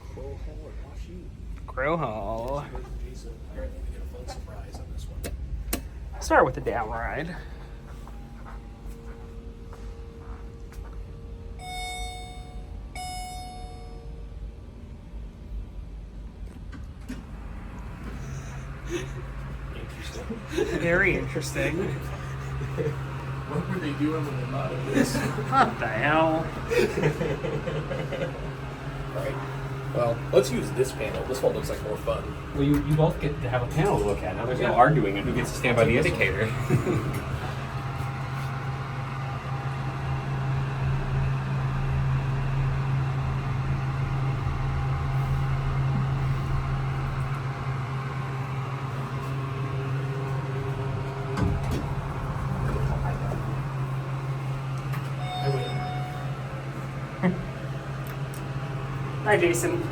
Crow Hall or Wash U. Crow Hall. Jason, apparently we get a fun surprise on this one. Start with the down ride. Interesting. Very interesting. What were they doing when they thought of this? What the hell? Alright. Well, let's use this panel. This one looks like more fun. Well, you both get to have a panel to look at. Now there's no arguing and who gets to stand by the indicator. I win. Hi, Jason.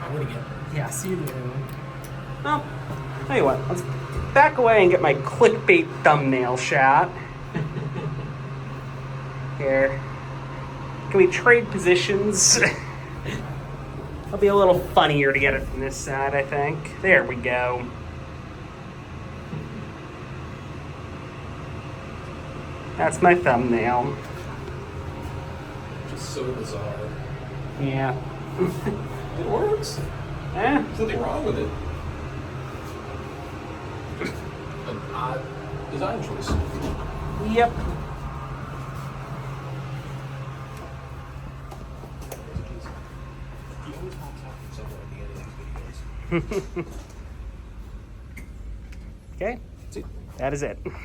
I win again. Yes, you do. Well, tell you what, let's back away and get my clickbait thumbnail shot. Here. Can we trade positions? It'll be a little funnier to get it from this side, I think. There we go. That's my thumbnail. Just so bizarre. Yeah. It works. Eh? There's nothing wrong with it. Just an odd design choice. Yep. He always pops out from somewhere at the end of these videos. Okay. See? That is it.